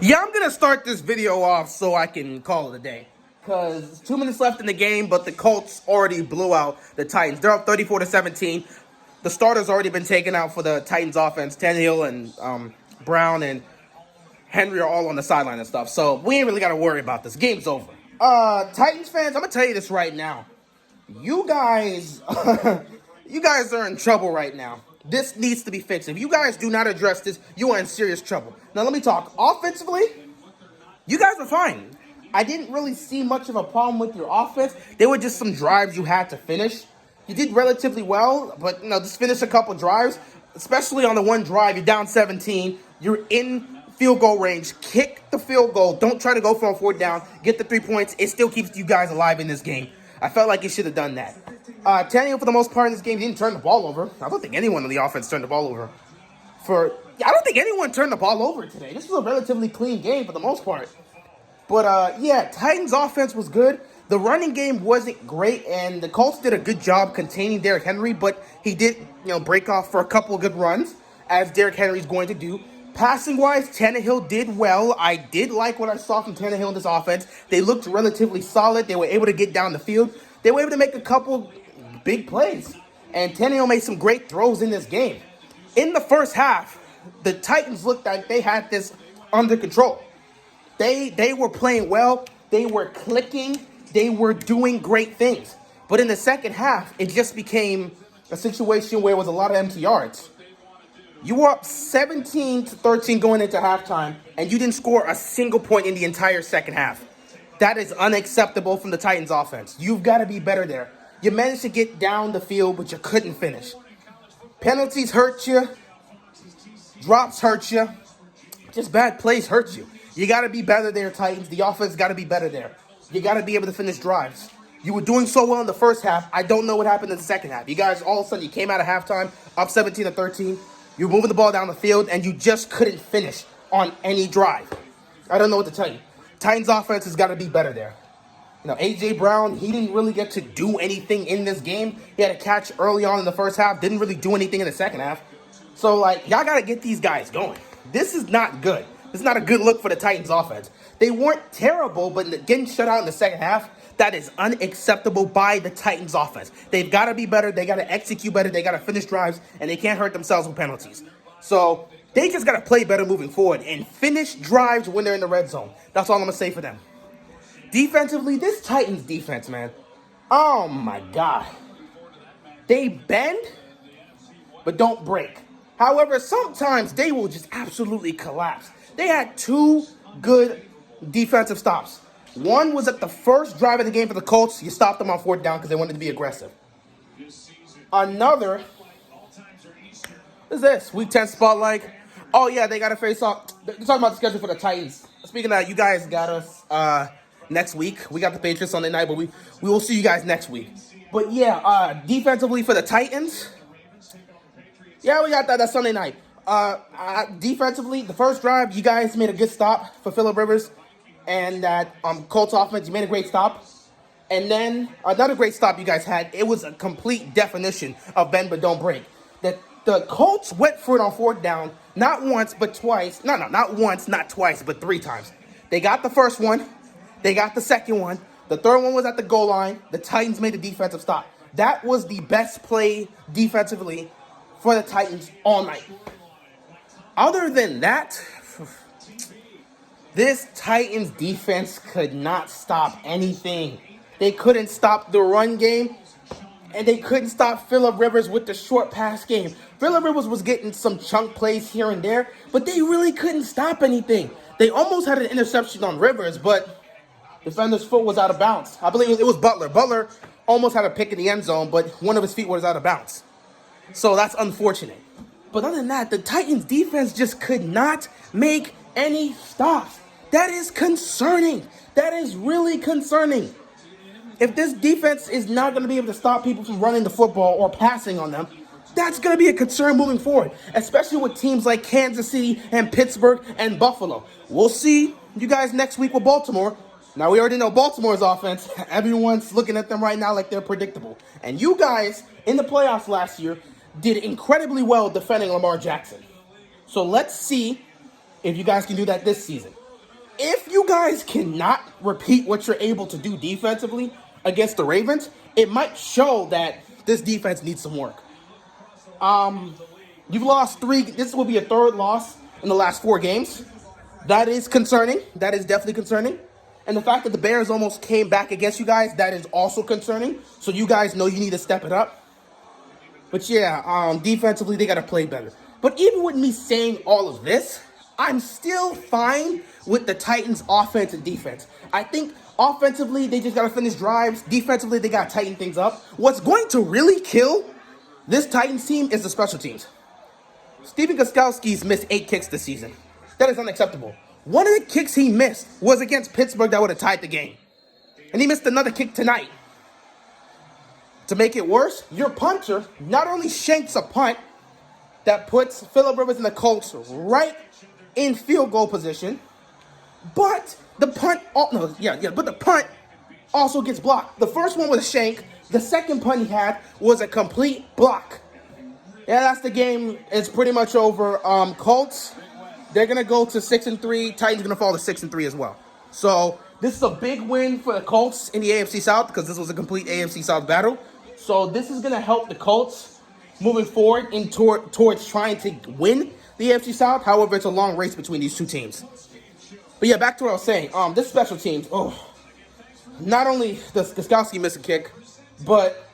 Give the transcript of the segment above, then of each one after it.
Yeah, I'm going to start this video off so I can call it a day. Because 2 minutes left in the game, but the Colts already blew out the Titans. They're up 34-17. The starter's already been taken out for the Titans offense. Tannehill and Brown and Henry are all on the sideline and stuff. So we ain't really got to worry about this. Game's over. Titans fans, I'm going to tell you this right now. You guys, you guys are in trouble right now. This needs to be fixed. If you guys do not address this, you are in serious trouble. Now, let me talk. Offensively, you guys are fine. I didn't really see much of a problem with your offense. There were just some drives you had to finish. You did relatively well, but, just finish a couple drives, especially on the one drive. You're down 17. You're in field goal range. Kick the field goal. Don't try to go for a fourth down. Get the 3 points. It still keeps you guys alive in this game. I felt like you should have done that. Tannehill, for the most part in this game, didn't turn the ball over. I don't think anyone on the offense turned the ball over. I don't think anyone turned the ball over today. This was a relatively clean game for the most part. But, Titans' offense was good. The running game wasn't great, and the Colts did a good job containing Derrick Henry, but he did, break off for a couple of good runs, as Derrick Henry's going to do. Passing-wise, Tannehill did well. I did like what I saw from Tannehill in this offense. They looked relatively solid. They were able to get down the field. They were able to make a couple big plays. And Tannehill made some great throws in this game. In the first half, the Titans looked like they had this under control. They were playing well. They were clicking. They were doing great things. But in the second half, it just became a situation where it was a lot of empty yards. You were up 17-13 going into halftime, and you didn't score a single point in the entire second half. That is unacceptable from the Titans offense. You've got to be better there. You managed to get down the field, but you couldn't finish. Penalties hurt you. Drops hurt you. Just bad plays hurt you. You got to be better there, Titans. The offense got to be better there. You got to be able to finish drives. You were doing so well in the first half. I don't know what happened in the second half. You guys, all of a sudden, you came out of halftime up 17-13. You were moving the ball down the field, and you just couldn't finish on any drive. I don't know what to tell you. Titans offense has got to be better there. A.J. Brown, he didn't really get to do anything in this game. He had a catch early on in the first half. Didn't really do anything in the second half. So, y'all got to get these guys going. This is not good. This is not a good look for the Titans offense. They weren't terrible, but getting shut out in the second half, that is unacceptable by the Titans offense. They've got to be better. They got to execute better. They got to finish drives, and they can't hurt themselves with penalties. So they just got to play better moving forward and finish drives when they're in the red zone. That's all I'm going to say for them. Defensively, this Titans defense, man, oh my God. They bend, but don't break. However, sometimes they will just absolutely collapse. They had two good defensive stops. One was at the first drive of the game for the Colts. You stopped them on fourth down because they wanted to be aggressive. Another, what is this? Week 10 spotlight. Oh, yeah, they got to face off. They're talking about the schedule for the Titans. Speaking of that, you guys got us next week. We got the Patriots Sunday night, but we will see you guys next week. But, defensively for the Titans, yeah, we got that Sunday night. Defensively, the first drive, you guys made a good stop for Phillip Rivers. And that Colts offense, you made a great stop. And then another great stop you guys had. It was a complete definition of bend but don't break. The Colts went for it on fourth down, not once but twice. No, not once, not twice, but 3 times. They got the first one. They got the second one. The third one was at the goal line. The Titans made a defensive stop. That was the best play defensively for the Titans all night. Other than that, this Titans defense could not stop anything. They couldn't stop the run game, and they couldn't stop Phillip Rivers with the short pass game. Phillip Rivers was getting some chunk plays here and there, but they really couldn't stop anything. They almost had an interception on Rivers, but defender's foot was out of bounds. I believe it was Butler. Butler almost had a pick in the end zone, but one of his feet was out of bounds. So that's unfortunate. But other than that, the Titans defense just could not make any stops. That is concerning. That is really concerning. If this defense is not going to be able to stop people from running the football or passing on them, that's going to be a concern moving forward, especially with teams like Kansas City and Pittsburgh and Buffalo. We'll see you guys next week with Baltimore. Now, we already know Baltimore's offense. Everyone's looking at them right now like they're predictable. And you guys, in the playoffs last year, did incredibly well defending Lamar Jackson. So let's see if you guys can do that this season. if you guys cannot repeat what you're able to do defensively against the Ravens, it might show that this defense needs some work. You've lost 3. This will be a 3rd loss in the last 4 games. That is concerning. That is definitely concerning. And the fact that the Bears almost came back against you guys, that is also concerning. So you guys know you need to step it up. But yeah, defensively, they got to play better. But even with me saying all of this, I'm still fine with the Titans' offense and defense. I think offensively, they just got to finish drives. Defensively, they got to tighten things up. What's going to really kill this Titans team is the special teams. Steven Gostkowski's missed 8 kicks this season. That is unacceptable. One of the kicks he missed was against Pittsburgh that would have tied the game. And he missed another kick tonight. To make it worse, your punter not only shanks a punt that puts Phillip Rivers and the Colts right in field goal position, but the punt, but the punt also gets blocked. The first one was a shank. The second punt he had was a complete block. Yeah, that's the game. It's pretty much over. Colts, they're gonna go to 6-3. Titans gonna fall to 6-3 as well. So this is a big win for the Colts in the AFC South because this was a complete AFC South battle. So this is gonna help the Colts moving forward towards trying to win the AFC South. However, it's a long race between these two teams. But yeah, back to what I was saying. This special teams. Not only does Gostkowski miss a kick, but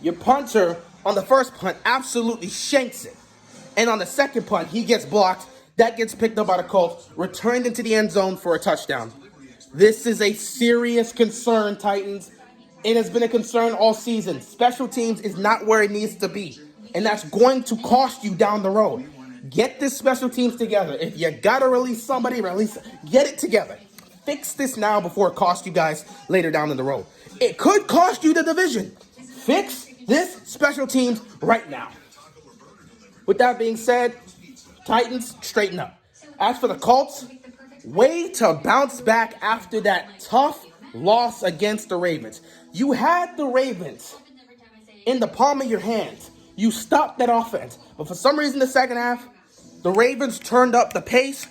your punter on the first punt absolutely shanks it. And on the second punt, he gets blocked. That gets picked up by the Colts, returned into the end zone for a touchdown. This is a serious concern, Titans. It has been a concern all season. Special teams is not where it needs to be. And that's going to cost you down the road. Get this special teams together. If you got to release somebody, get it together. Fix this now before it costs you guys later down in the road. It could cost you the division. Fix this special teams right now. With that being said, Titans, straighten up. As for the Colts, way to bounce back after that tough loss against the Ravens. You had the Ravens in the palm of your hands. You stopped that offense. But for some reason, the second half, the Ravens turned up the pace,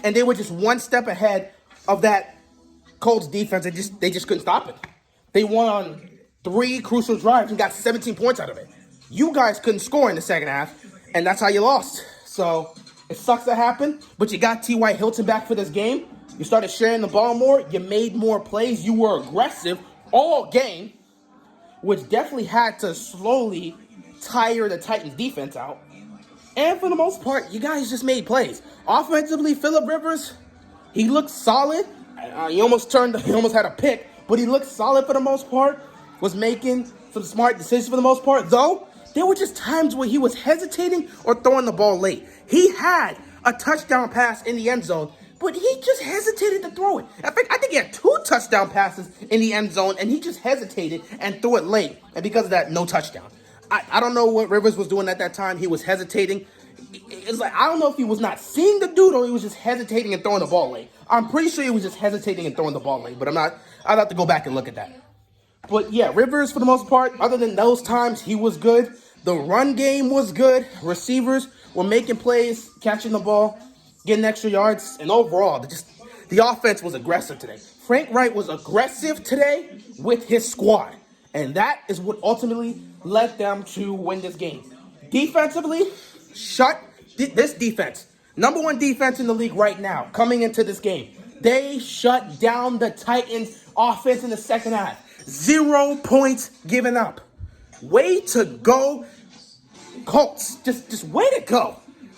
and they were just one step ahead of that Colts defense. They just couldn't stop it. They won on 3 crucial drives and got 17 points out of it. You guys couldn't score in the second half, and that's how you lost. So it sucks that happened, but you got T.Y. Hilton back for this game. You started sharing the ball more. You made more plays. You were aggressive all game, which definitely had to slowly tire the Titans defense out. And for the most part, you guys just made plays. Offensively, Phillip Rivers, he looked solid. He almost had a pick, but he looked solid for the most part. Was making some smart decisions for the most part. Though, there were just times where he was hesitating or throwing the ball late. He had a touchdown pass in the end zone, but he just hesitated to throw it. I think he had 2 touchdown passes in the end zone, and he just hesitated and threw it late. And because of that, no touchdown. I don't know what Rivers was doing at that time. He was hesitating. It's like, I don't know if he was not seeing the dude or he was just hesitating and throwing the ball late. I'm pretty sure he was just hesitating and throwing the ball late, but I'd have to go back and look at that. But yeah, Rivers, for the most part, other than those times, he was good. The run game was good. Receivers were making plays, catching the ball, getting extra yards, and overall, the offense was aggressive today. Frank Wright was aggressive today with his squad, and that is what ultimately led them to win this game. Defensively, this defense, number 1 defense in the league right now, coming into this game. They shut down the Titans' offense in the second half. 0 points given up. Way to go, Colts. Just way to go.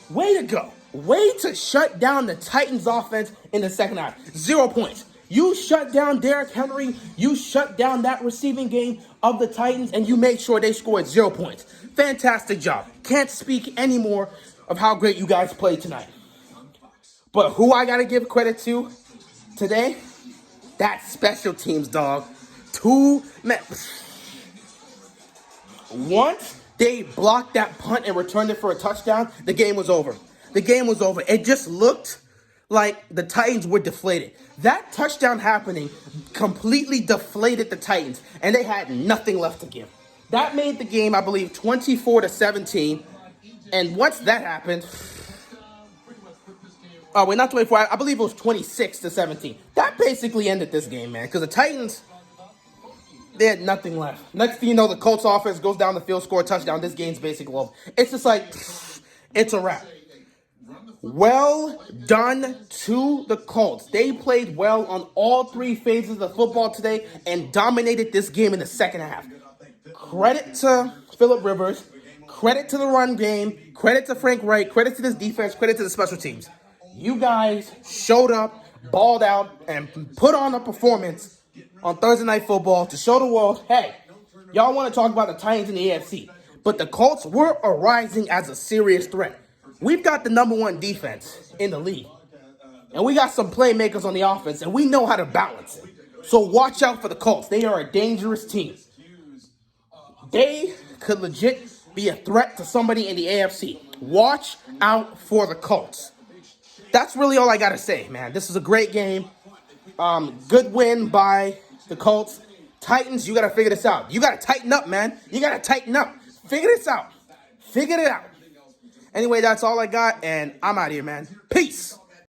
Way to go. Way to shut down the Titans' offense in the second half. 0 points. You shut down Derrick Henry. You shut down that receiving game of the Titans, and you made sure they scored 0 points. Fantastic job. Can't speak anymore of how great you guys played tonight. But who I got to give credit to today? That special teams, dog. Once they blocked that punt and returned it for a touchdown, the game was over. The game was over. It just looked like the Titans were deflated. That touchdown happening completely deflated the Titans, and they had nothing left to give. That made the game, I believe, 24-17. And once that happened, Oh, wait, not 24. I believe it was 26-17. That basically ended this game, man, because the Titans, they had nothing left. Next thing you know, the Colts offense goes down the field, score a touchdown. This game's basically over. It's just like, it's a wrap. Well done to the Colts. They played well on all three phases of football today and dominated this game in the second half. Credit to Phillip Rivers. Credit to the run game. Credit to Frank Wright. Credit to this defense. Credit to the special teams. You guys showed up, balled out, and put on a performance on Thursday Night Football to show the world, hey, y'all want to talk about the Titans in the AFC, but the Colts were arising as a serious threat. We've got the number one defense in the league, and we got some playmakers on the offense, and we know how to balance it. So watch out for the Colts. They are a dangerous team. They could legit be a threat to somebody in the AFC. Watch out for the Colts. That's really all I got to say, man. This is a great game. Good win by the Colts. Titans, you got to figure this out. You got to tighten up, man. You got to tighten up. Figure this out. Figure it out. Anyway, that's all I got, and I'm out of here, man. Peace.